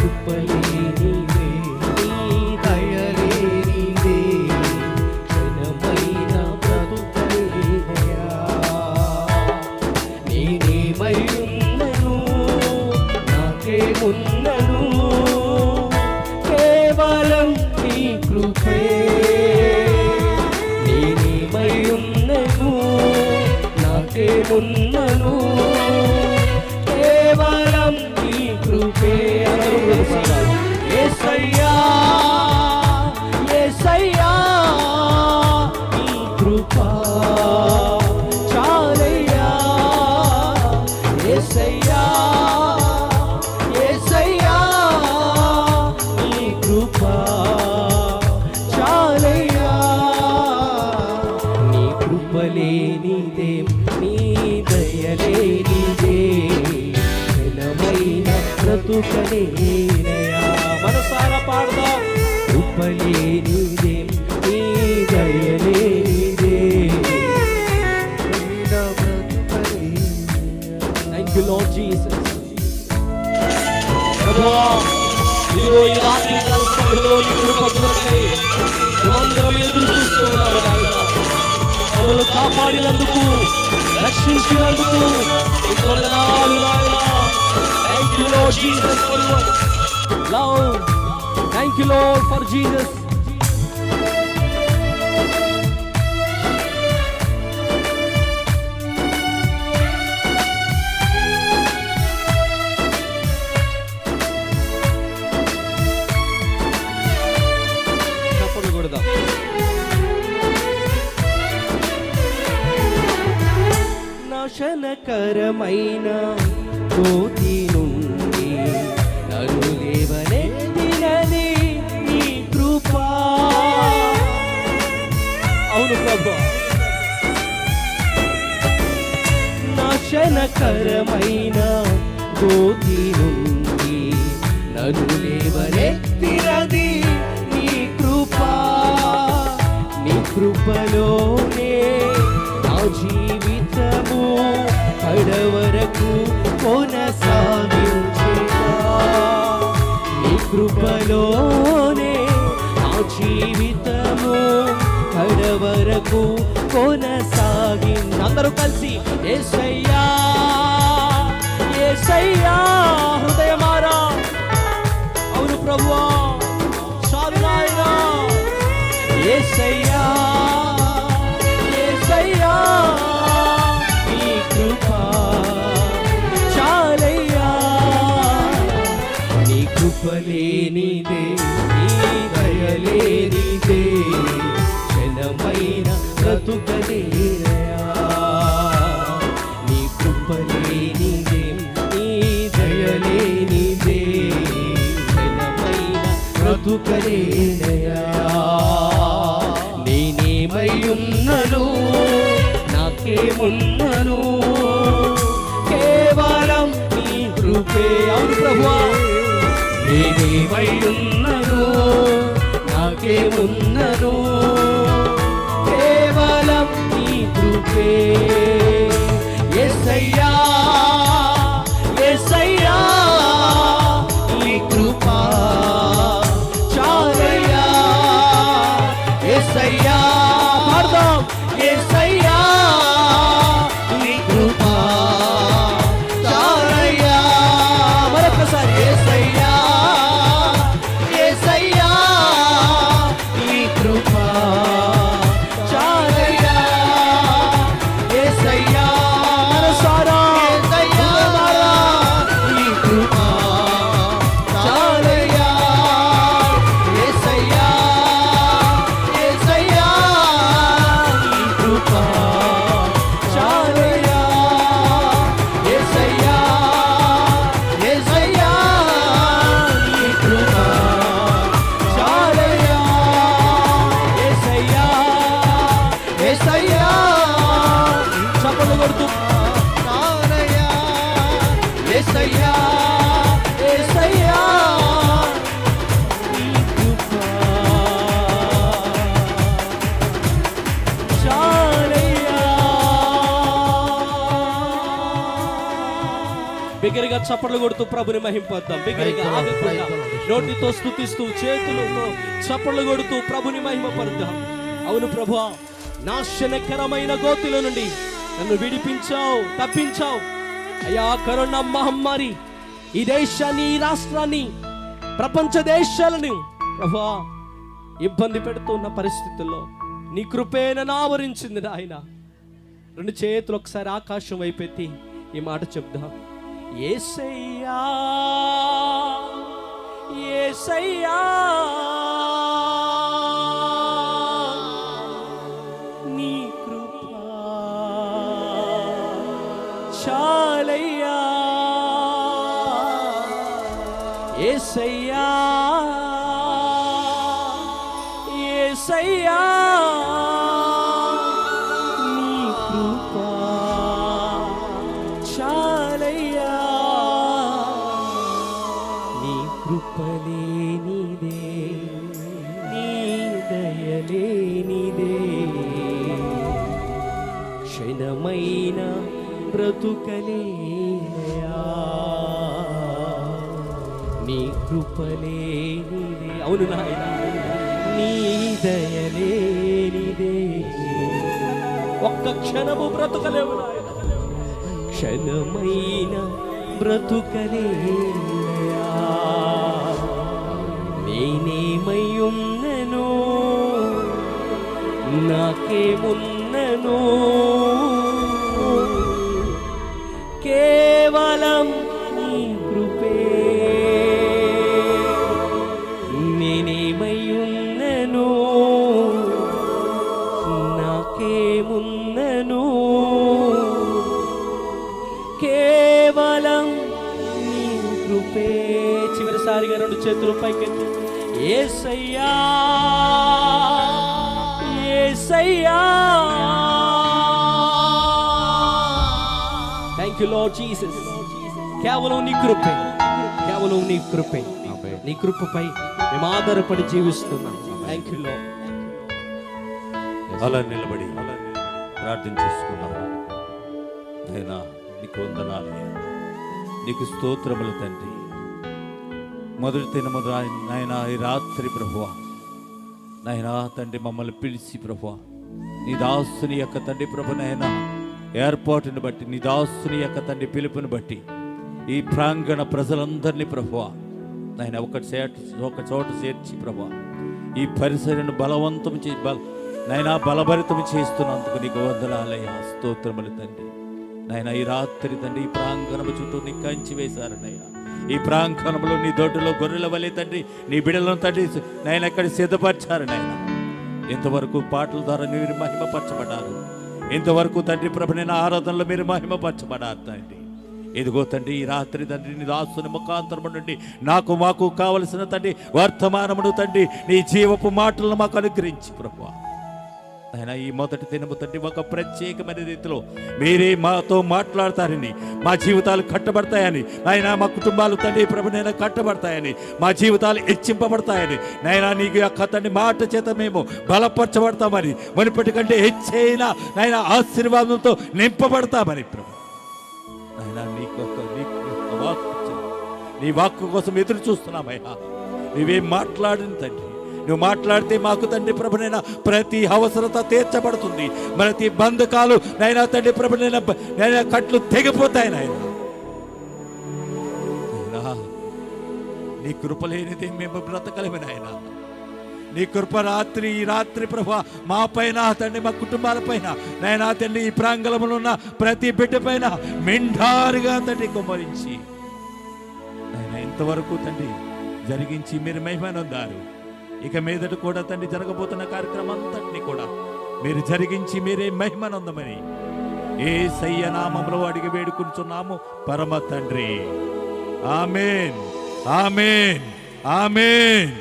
కృపలే నీవే, నీ దయలే నీవే, ఘనమైన బ్రతుకలేనయా. నేనేమై ఉన్నను, నాకేమున్నను, కేవలం నీ కృపే. నేనేమై ఉన్నను, నాకేమున్నను, కేవలం నీ కృపే. యేసయ్యా యేసయ్యా నీ కృపా చాలయ్యా. యేసయ్యా యేసయ్యా నీ కృపా చాలయ్యా. నీ కృపలే నీదే, నీ దయలే నీదే, ఘనమైన బ్రతుకలేనయా. మనసారా పాడదాం. కృపలే నీదే, నీ దయలే నీదే, థ్యాంక్ యూ లార్డ్ జీసస్. ప్రభువా, ఇదిగో ఈ రాత్రి కాల సమయంలో నీ కృప కొరకై మేమందరం ఎదురు చూస్తూ ఉన్నాము నాయనా. మమ్మల్ని కాపాడినందుకు, రక్షించినందుకు నీకు వందనాలు నాయనా. Thank you Lord Jesus for your love. Thank you Lord for Jesus. నాశనకరమైన కోతి నుండి నన్ను లేవనెత్తినది నీ కృపా. అవును ప్రభువా. నాశనకరమైన కోతి నుండి నన్ను లేవనెత్తినది నీ కృపా. నీ కృపలోనే నా జీవితము కడవరకు కొనసాగించుగా. నీ కృపలోనే నా జీవితము కడవరకు కొనసాగి. అందరూ కలిసి యేసయ్యా యేసయ్యా హృదయమారా. అవును ప్రభువా, చాలు నాయనా. యేసయ్యా యేసయ్యా నీ కృపా చాలయ్యా. నీ కృపలే నీదే, నీ దయలే నీదే, ఘనమైన బ్రతుకలేనయా. నీ కృపలే నీదే, నీ దయలే నీదే, ఘనమైన బ్రతుకలేనయా. నేనేమై ఉన్నను, నాకేమున్నను, కేవలం నీ కృపే. అవును ప్రభువా. నేనేమై ఉన్నను, నాకేమున్నను, కేవలం నీ కృపే. యేసయ్యా యేసయ్యా నీ కృపా చాలయ్యా. యేసయ్యా పాడదాం. యేసయ్యా నీ కృపా చాలయ్యా. మరొకసారి యేసయ్యా యేసయ్యా నీ కృపా చాలయ్యా. యేసయ్యా మనసారా బిగ్గరగా చప్పట్లు కొడుతూ ప్రభుని మహింపొద్దాం. బిగ్గరగా ఆగకుండా నోటితో స్తుతిస్తూ చేతులతో చప్పట్లు కొడుతూ ప్రభుని మహిమపరుద్దాం. అవును ప్రభువా, నాశనకరమైన గోతిలో నుండి నన్ను విడిపించావు, తప్పించావు అయ్యా. కరోనా మహమ్మారి ఈ దేశాన్ని, ఈ రాష్ట్రాన్ని, ప్రపంచ దేశాలను ప్రభువా ఇబ్బంది పెడుతున్న పరిస్థితుల్లో నీ కృపే నన్ను ఆవరించింది నాయన. రెండు చేతులు ఒకసారి ఆకాశం వైపెత్తి ఈ మాట చెప్దాం. యేసయ్యా యేసయ్యా నీ కృపా చాలయ్యా. యేసయ్యా యేసయ్యా నీ కృపా చాలయ్యా. నీ కృపలేనిదే, నీ దయలేనిదే, క్షణమైన బ్రతుకలేనయా. నీ కృపలేనిదే, అవును నాయనా, నీ దయలేనిదే, ఒక్క క్షణము బ్రతుకలేవు నాయన. క్షణమైన బ్రతుకలేనయా. నేనేమయ్యున్నను, నాకేమున్నను, కేవలం నీ కృపే. నేనేమయ్యున్నను, నాకేమున్నను, కేవలం నీ కృపే. చివరిసారిగా రెండు చేతులు పైకెత్తి యేసయ్యా యేసయ్యా. Thank you Lord Jesus. కేవలం నీ కృపే, కేవలం నీ కృపే, నీ కృపపై మేము ఆధారపడి జీవిస్తున్నాం. Thank you lord. అలా నిలబడి ప్రార్థన చేసుకున్నాం. అయినా నీకు వందనాలు, నీకు స్తోత్రములు తండ్రి. మొదటి దినము నాయనా ఈ రాత్రి ప్రభువా, నాయనా తండ్రి మమ్మల్ని పిలిచి ప్రభువా, నీ దాసుని యొక్క తండ్రి ప్రభు నాయనా ఏర్పాటుని బట్టి, నీ దాసుని యొక్క తండ్రి పిలుపుని బట్టి ఈ ప్రాంగణ ప్రజలందరినీ ప్రభువా నాయన ఒక చోట చేర్చి ప్రభువా ఈ పరిసరను బలవంతం నాయనా బలభరితం చేస్తున్నందుకు నీకు వందనాలయ్యా, స్తోత్రములు తండ్రి. నాయన ఈ రాత్రి తండ్రి ఈ ప్రాంగణము చుట్టూ నీ కంచి వేశారనయ్యా. ఈ ప్రాంగణంలో నీ దొడ్డులో గొర్రెల వలె తండ్రి నీ బిడ్డలను తండ్రి నాయన ఎక్కడ సిద్ధపరిచారు నాయన. ఇంతవరకు పాటల ద్వారా మీరు మహిమపరచబడ్డారు, ఇంతవరకు తండ్రి ప్రభు నేను ఆరాధనలో మీరు మహిమపరచబడ్డారు తండ్రి. ఇదిగో తండ్రి ఈ రాత్రి తండ్రి నీ దాసుని ముఖాంతరము నుండి మాకు కావలసిన తండ్రి వర్తమానమును తండ్రి నీ జీవపు మాటలను మాకు అనుగ్రహించి ప్రభువా ఆయన ఈ మొదటి దినము తండ్రి ఒక ప్రత్యేకమైన రీతిలో మీరే మాతో మాట్లాడతారని, మా జీవితాలు కట్టబడతాయని, ఆయన మా కుటుంబాలు తండ్రి ప్రభు నేను కట్టబడతాయని, మా జీవితాలు హెచ్చింపబడతాయని, నాయన నీకు యొక్క తండ్రి మాట చేత మేము బలపరచబడతామని, మునుపటి కంటే హెచ్చైన నాయన ఆశీర్వాదంతో నింపబడతామని ప్రభు ఆయన నీ వాక్కు కోసం ఎదురు చూస్తున్నామయ్యా. నీవేం మాట్లాడిన తండ్రి, నువ్వు మాట్లాడితే మాకు తండ్రి ప్రభునైనా ప్రతి అవసరత తీర్చబడుతుంది, ప్రతి బంధకాలు నైనా తండ్రి ప్రభునైనా కట్లు తెగిపోతాయి నాయన. నీ కృప లేనిది మేము బ్రతకలేము నాయన. నీ కృప ఈ రాత్రి ప్రభు మా పైన తండ్రి మా కుటుంబాల పైన నైనా తండ్రి ఈ ప్రాంగణంలో ఉన్న ప్రతి బిడ్డ పైన మెండారుగా తండ్రి కుమ్మరించి నాయన ఇంతవరకు తండ్రి జరిగించి మీరు మహిమనొందారు. ఇక మీదట కూడా తండ్రి జరగబోతున్న కార్యక్రమం అంతటినీ కూడా మీరు జరిగించి మీరే మహిమనొందమని యేసయ్య నామములో అడిగి వేడుకుంటున్నాము పరమ తండ్రి. ఆమేన్, ఆమేన్, ఆమేన్.